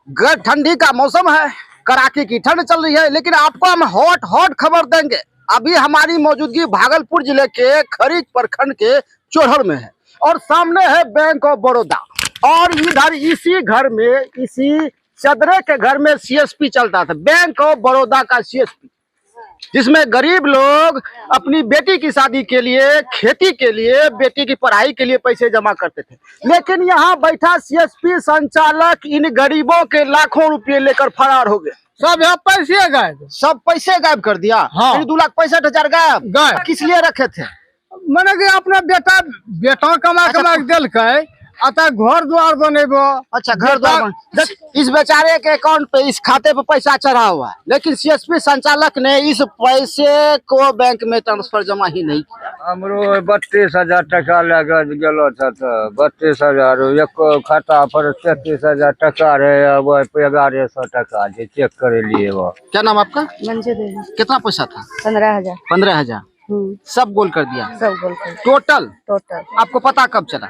ठंडी का मौसम है, कड़ाके की ठंड चल रही है, लेकिन आपको हम हॉट हॉट खबर देंगे। अभी हमारी मौजूदगी भागलपुर जिले के खरीक प्रखंड के चोरहर में है और सामने है बैंक ऑफ बड़ौदा और इधर इसी घर में, इसी चदरे के घर में सीएसपी चलता था, बैंक ऑफ बड़ौदा का सीएसपी, जिसमें गरीब लोग अपनी बेटी की शादी के लिए, खेती के लिए, बेटी की पढ़ाई के लिए पैसे जमा करते थे। लेकिन यहाँ बैठा सीएसपी संचालक इन गरीबों के लाखों रुपए लेकर फरार हो गए। सब यहाँ पैसे गायब, सब पैसे गायब कर दिया। हाँ। 2,65,000 गायब। किस लिए रखे थे? मैंने कि अपना बेटा कमा के दिल के अतः घर द्वार बनेबो। अच्छा, घर द्वार। इस बेचारे के अकाउंट पे, इस खाते पे पैसा चढ़ा हुआ है, लेकिन सीएसपी संचालक ने इस पैसे को बैंक में ट्रांसफर जमा ही नहीं किया। हमरो 32,000 टका लगे गेलो था, 32,000 एक खाता पर 33,000 टका रहे, अब 1100 टका जे चेक करे लिए। वो क्या नाम आपका? मंजू देवी। कितना पैसा था? 15,000। 15,000 सब गोल कर दिया? सब गोल कर। टोटल आपको पता कब चला?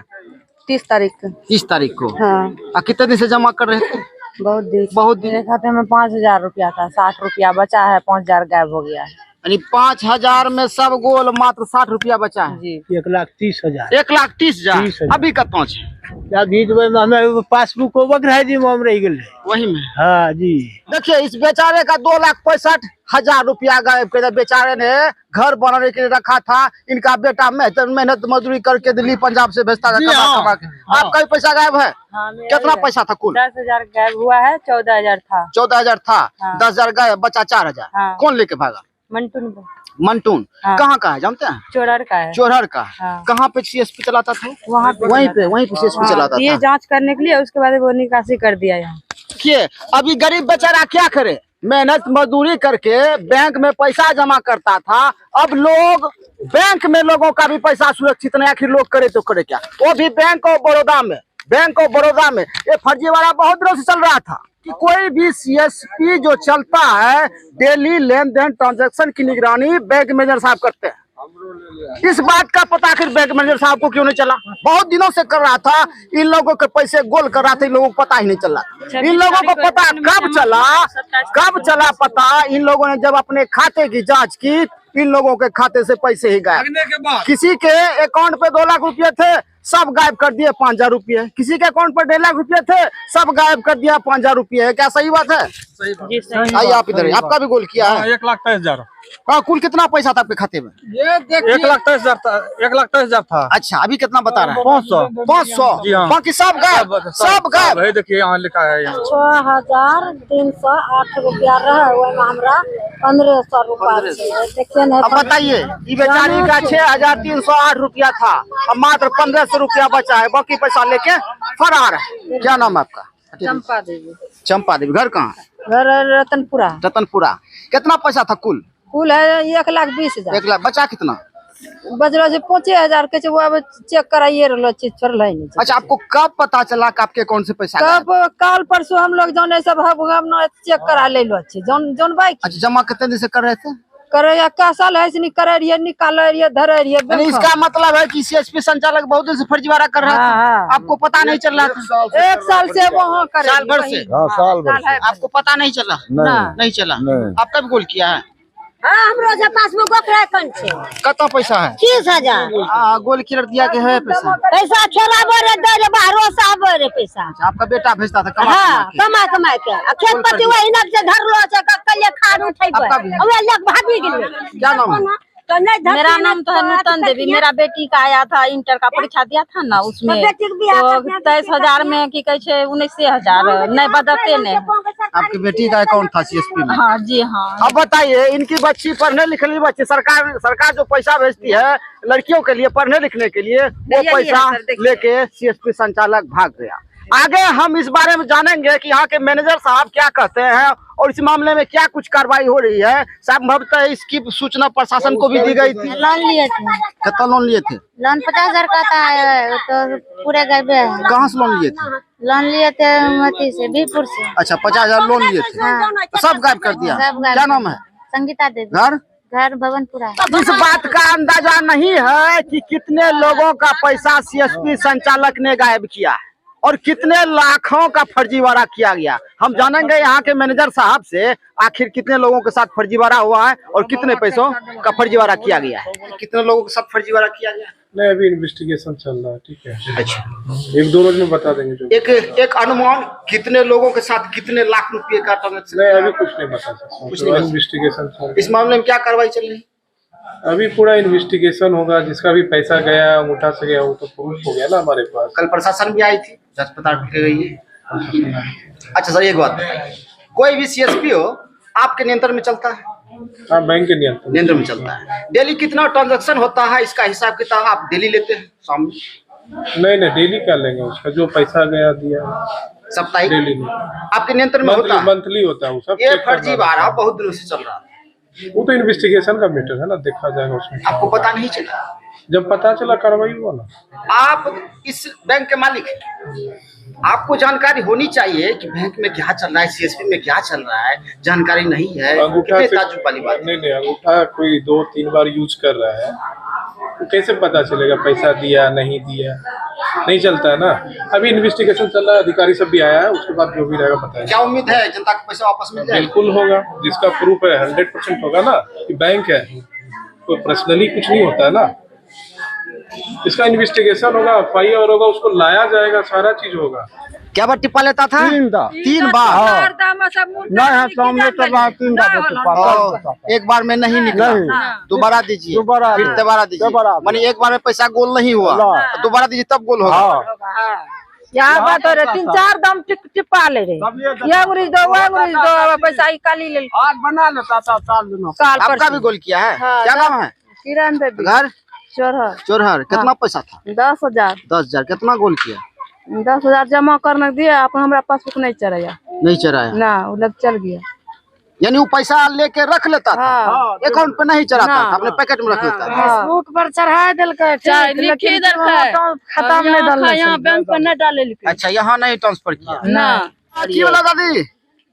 30 तारीख को। 30 तारीख को। हाँ। कितने दिन से जमा कर रहे थे? बहुत दिन। मेरे खाते में 5,000 रुपया था, 60 रुपया बचा है, 5,000 गायब हो गया है। यानी 5,000 में सब गोल, मात्र 60 रुपया बचा है जी। 1,30,000। 1,30,000। अभी कब पहुँचे? अभी हमें पासबुक रह गए वही में। हाँ जी। देखिए, इस बेचारे का 2,65,000 रुपया गायब कर दिया। बेचारे ने घर बनाने के लिए रखा था, इनका बेटा मेहनत मजदूरी करके दिल्ली पंजाब से भेजता था कमा के। आपका भी पैसा गायब है? हाँ, कितना पैसा था कुल? 10,000 गायब हुआ है, 14,000 था। 14,000 था। हाँ। 10,000 गायब, बचा 4,000। हाँ। कौन लेके भागा? मंटून। हाँ। कहाँ का है जानते हैं? चोरहर का है। चोरहर का। हाँ। कहाँ पे सीएसपी चलाता था? वहीं पे सीएसपी चलाता ये था। जांच करने के लिए, उसके बाद वो निकासी कर दिया यहाँ। देखिए, अभी गरीब बेचारा क्या करे, मेहनत मजदूरी करके बैंक में पैसा जमा करता था। अब लोग बैंक में, लोगों का भी पैसा सुरक्षित नहीं, आखिर लोग करे तो करे क्या? वो भी बैंक ऑफ बड़ौदा में ये फर्जीवाड़ा बहुत दिनों से चल रहा था कि कोई भी सीएसपी जो चलता है, डेली लेन देन ट्रांजैक्शन की निगरानी बैंक मैनेजर साहब करते हैं। इस बात का पता आखिर बैंक मैनेजर साहब को क्यों नहीं चला? बहुत दिनों से कर रहा था, इन लोगों के पैसे गोल कर रहा था, इन लोगों को पता ही नहीं चला। इन लोगों को पता कब चला पता? इन लोगों ने जब अपने खाते की जांच की, इन लोगों के खाते से पैसे ही गायब। किसी के अकाउंट पे 2 लाख रुपए थे, सब गायब कर दिए 5,000 रुपए। किसी के अकाउंट पर 1.5 लाख रुपए थे, सब गायब कर दिया 5,000 रुपए है। क्या सही बात है? सही। आइए आप इधर, आपका भी गोल किया है? 1,23,000। हाँ, कुल कितना पैसा था आपके खाते में? ये 1,23,000 था। 1,23,000 था। अच्छा, अभी कितना बता रहा है? 500। जी हाँ। बाकी सब गायब। देखिए यहाँ लिखा है। 6,308 रुपया रहे, हमारा 1,500 रुपया। अब बताइए, ये बेचारी का 6,308 रुपया था, अब मात्र 1,500 रुपया बचा है, बाकी पैसा लेके फरार है। क्या नाम है आपका? चंपा देवी। चंपा देवी। घर कहाँ है? घर रतनपुरा। कितना पैसा था कुल? कुल है 1,20,000। 1 लाख। बचा कितना? बजरा से 5,000 के वो अब चेक कराइए नहीं। अच्छा, आपको कब पता चला कि आपके अकाउंट से पैसा गायब? कब? कल परसों हम लोग जौन सब हम चेक करा ले लो अच्छे जौन बाइक। अच्छा, जमा कितने दिन से कर रहे थे? करे या का साल है से करे रहिए, निकाले रहिए, धरे रहिए। इसका मतलब है कि सीएसपी संचालक बहुत दिन से फर्जीवाड़ा कर रहा था। हाँ। आपको पता नहीं चल रहा था? 1 साल से वहाँ करे। साल भर से? साल भर। आपको पता नहीं चला? नहीं चला। आपका भी गोल किया है? हाँ, हमरो से पासबुक छे। कितना पैसा है? 30,000। गोल क्लियर दिया के है पैसा? पैसा खेला बोरे दे रे, बाहरों से आवे रे पैसा। अच्छा, आपका बेटा भेजता था हाँ, कमा के। खेत पति वही नक से घर लो से कल्ले खाद उठेबे। ओए लग भागी गेले। क्या नाम है? मेरा नाम तो है नूतन देवी। मेरा बेटी का आया था, इंटर का परीक्षा दिया था ना, उसमें तो 23,000 में की कहे 19,000 नहीं बदलते ने। आपकी बेटी का अकाउंट था सीएसपी में? हाँ जी हाँ। अब बताइए, इनकी बच्ची पढ़ने लिखने बच्ची, सरकार जो पैसा भेजती है लड़कियों के लिए पढ़ने लिखने के लिए, वो पैसा लेके सीएसपी संचालक भाग गया। आगे हम इस बारे में जानेंगे कि यहाँ के मैनेजर साहब क्या कहते हैं और इस मामले में क्या कुछ कार्रवाई हो रही है। संभवतः इसकी सूचना प्रशासन को भी दी गई थी। लोन लिए थे। कितना लोन लिए थे? लोन 50,000 का था, तो पूरे गायब है। कहाँ से लोन लिए थे? लोन लिए थे मती से, बीपुर से। अच्छा, 50,000 लोन लिए थे। तो सब गायब कर दिया? क्या नाम है? संगीता देवी। घर भवनपुरा। इस बात का अंदाजा नहीं है कि कितने लोगों का पैसा सीएसपी संचालक ने गायब किया है। और कितने लाखों का फर्जीवाड़ा किया गया। हम जानेंगे यहाँ के मैनेजर साहब से आखिर कितने लोगों के साथ फर्जीवाड़ा हुआ है और कितने पैसों का फर्जीवाड़ा किया गया है, कितने लोगों के साथ फर्जीवाड़ा किया गया है। नहीं, अभी इन्वेस्टिगेशन चल रहा है। ठीक है, अच्छा, 1-2 रोज में बता देंगे जो। एक अनुमान कितने लोगों के साथ कितने लाख रुपए का ट्रांजेक्शन। नहीं, अभी कुछ नहीं बता सकता, कुछ नहीं बता सकते। इन्वेस्टिगेशन चल रहा इस मामले में क्या कार्रवाई चल रही है। है। अभी पूरा इन्वेस्टिगेशन होगा, जिसका भी पैसा गया अंगूठा से गया वो तो प्रूफ हो गया ना हमारे पास। कल प्रशासन भी आई थी, जांच पड़ताल की गई है। अच्छा सर, एक बात बताइए, कोई भी सीएसपी हो आपके नियंत्रण में चलता है। हाँ, बैंक के नियंत्रण में चलता है। डेली कितना ट्रांजैक्शन होता है, इसका हिसाब किताब आप डेली लेते हैं सामने। नहीं, डेली कर लेंगे, उसका जो पैसा गया दिया। साप्ताहिक डेली नहीं, आपके नियंत्रण में होता है। मंथली होता है वो सब। ये फर्जीवाड़ा बहुत दिनों से चल रहा है, वो तो इन्वेस्टिगेशन का मैटर है ना, देखा जाएगा उसमें। आपको पता नहीं चला। जब पता चला कार्रवाई हुआ ना। आप इस बैंक के मालिक हैं, आपको जानकारी होनी चाहिए कि बैंक में क्या चल रहा है, सीएसपी में क्या चल रहा है। जानकारी नहीं है, अंगूठा कितने से ताज्जुब वाली बात। नहीं, अंगूठा कोई 2-3 बार यूज कर रहा है तो कैसे पता चलेगा पैसा दिया नहीं दिया, नहीं चलता है ना। अभी इन्वेस्टिगेशन चल रहा है, अधिकारी सब भी आया है, उसके बाद जो भी रहेगा बताएंगे। क्या उम्मीद है जनता को पैसा वापस मिल जाएगा। बिल्कुल होगा, जिसका प्रूफ है 100% होगा ना कि बैंक है, तो पर्सनली कुछ नहीं होता है ना। इसका इन्वेस्टिगेशन होगा, FIR होगा, उसको लाया जाएगा, सारा चीज होगा। क्या बार टिप्पा लेता था। 3 बार नहीं, सामने से बात 3 बार एक बार में नहीं निकला, दोबारा दीजिए, फिर दोबारा दीजिए, माने एक बार में पैसा गोल नहीं हुआ, दोबारा दीजिए तब गोल होगा। यहाँ बात हो रही 3-4 दम टिप्पा ले रहे, ये अंग्रेज दो पैसा निकाली ले। आज बना लेता था साल दिनों। आपका भी गोल किया है। क्या नाम है। किरण देवी, घर चोरहर। कितना पैसा था। 10,000। 10,000। कितना गोल किया। 10,000 जमा करने दिया, अपन हमरा पासबुक नहीं चढ़ाया। नहीं चढ़ाया ना, वो लग चल गया। यानी वो पैसा लेके रख लेता था, अकाउंट पे नहीं चढ़ाता था, अपने पैकेट में रख लेता था। फेसबुक पर चढ़ा दिलके, खत्म नहीं डालना, यहाँ बैंक पर नहीं डाले। अच्छा, यहाँ नहीं ट्रांसफर किया ना। की वाला दादी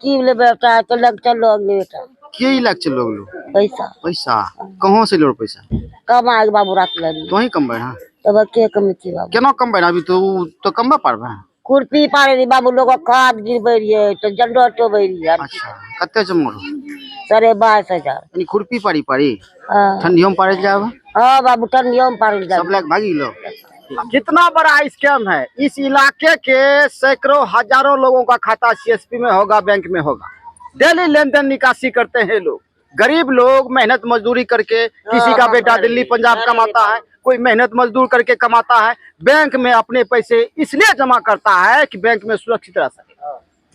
की बोले बेटा तो लग चलो अगले बेटा की लग चलो लो पैसा कहाँ से लो पैसा। कम आगे बाबू रख ले तो ही कम है तब के कमी थी बाबू। केना कम है अभी तो कम पारबे। खुरपी पारे दी बाबू, लोग खाद गिरबे रहिए तो जंडो टोबे रहिए। अच्छा, कते जमर 22,500। यानी खुरपी पारी हां, ठंडियों में पारे जाब। हां बाबू, ठंडियों में पारे जाब। सब लोग भागी लो। कितना बड़ा स्कैम है। इस इलाके के सैकड़ों हजारों लोगों का खाता सीएसपी में होगा, बैंक में होगा। डेली लेन देन निकासी करते हैं लोग। गरीब लोग मेहनत मजदूरी करके, किसी का बेटा दिल्ली पंजाब कमाता है, कोई मेहनत मजदूर करके कमाता है, बैंक में अपने पैसे इसलिए जमा करता है कि बैंक में सुरक्षित रह सके।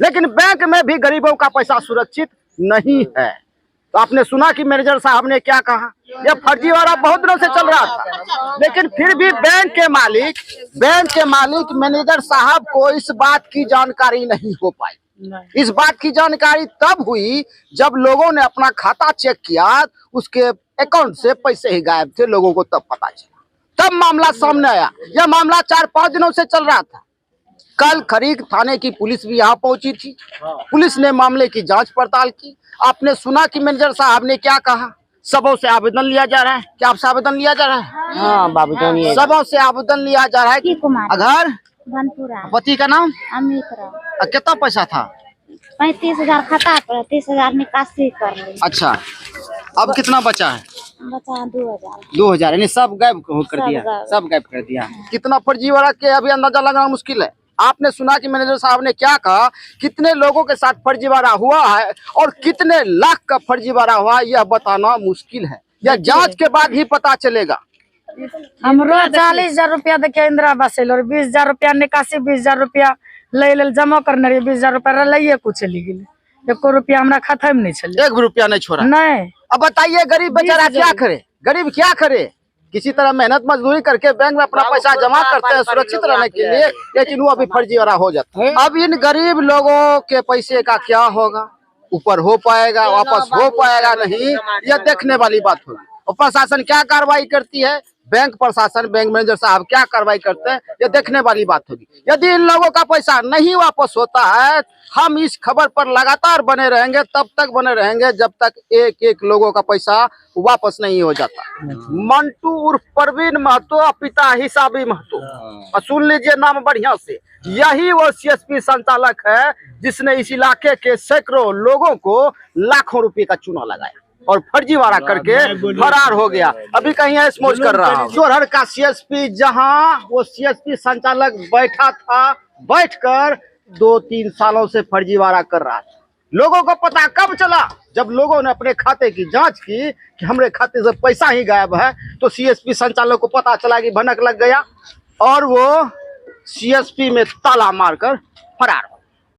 लेकिन बैंक में भी गरीबों का पैसा सुरक्षित नहीं है। तो आपने सुना कि मैनेजर साहब ने क्या कहा। यह फर्जीवाड़ा बहुत दिनों से चल रहा था, लेकिन फिर भी बैंक के मालिक मैनेजर साहब को इस बात की जानकारी नहीं हो पाई। इस बात की जानकारी तब हुई जब लोगों ने अपना खाता चेक किया, उसके अकाउंट से पैसे ही गायब थे। लोगों को तब पता चला, तब मामला सामने आया। यह मामला 4-5 दिनों से चल रहा था। कल खरीक थाने की पुलिस भी यहाँ पहुंची थी। पुलिस ने मामले की जांच पड़ताल की। आपने सुना कि मैनेजर साहब ने क्या कहा। सबों से आवेदन लिया जा रहा है। क्या आपसे आवेदन लिया जा रहा है। हां बाबू, सबों से आवेदन लिया जा रहा है। घर बनपुरा, पति का नाम अमित राव। कितना पैसा था। 35,000 खाता पर, 30,000 निकासी कर ली। अच्छा, अब कितना बचा है। बचा 2,000। 2,000 यानी सब गायब कर दिया। सब गायब कर दिया। कितना फर्जीवाड़ा के अभी अंदाजा लगाना मुश्किल है। आपने सुना कि मैनेजर साहब ने क्या कहा। कितने लोगों के साथ फर्जीवाड़ा हुआ है और कितने लाख का फर्जीवाड़ा हुआ, यह बताना मुश्किल है। यह जांच के बाद ही पता चलेगा। हमरो 40,000 रुपया देखे इंदिरा आवास और 20,000 रुपया निकासी, 20,000 रुपया ले जमा करने रही, 20,000 रुपया लइए कुछ चली गई। 1 रुपया हमरा खाता में नहीं चले। 1 रुपया नहीं छोड़ा। नहीं। अब बताइए गरीब बेचारा क्या करे। गरीब क्या करे। किसी तरह मेहनत मजदूरी करके बैंक में अपना पैसा जमा करते हैं सुरक्षित रहने के लिए, लेकिन वो अभी फर्जीवाड़ा हो जाता है। अब इन गरीब लोगों के पैसे का क्या होगा। ऊपर हो पाएगा, वापस हो पाएगा नहीं, यह देखने वाली बात होगी। और प्रशासन क्या कार्रवाई करती है बैंक प्रशासन, बैंक मैनेजर साहब क्या कार्रवाई करते हैं, ये देखने वाली बात होगी। यदि इन लोगों का पैसा नहीं वापस होता है, हम इस खबर पर लगातार बने रहेंगे, तब तक बने रहेंगे जब तक एक एक लोगों का पैसा वापस नहीं हो जाता। मंटू उर्फ प्रवीण महतो, पिता हिसाबी महतो, और सुन लीजिए नाम बढ़िया से, यही वो सीएसपी संचालक है जिसने इस इलाके के सैकड़ों लोगों को लाखों रुपए का चूना लगाया और फर्जीवाड़ा करके फरार हो गया। अभी कहीं ऐश मौज कर रहा है। जोरहट का सीएसपी, जहां वो सीएसपी संचालक बैठा था, बैठकर 2-3 सालों से फर्जीवाड़ा कर रहा था। लोगों को पता कब चला? जब लोगों ने अपने खाते की जांच की कि हमारे खाते से पैसा ही गायब है, तो सीएसपी संचालक को पता चला कि भनक लग गया और वो सीएसपी में ताला मारकर फरार हो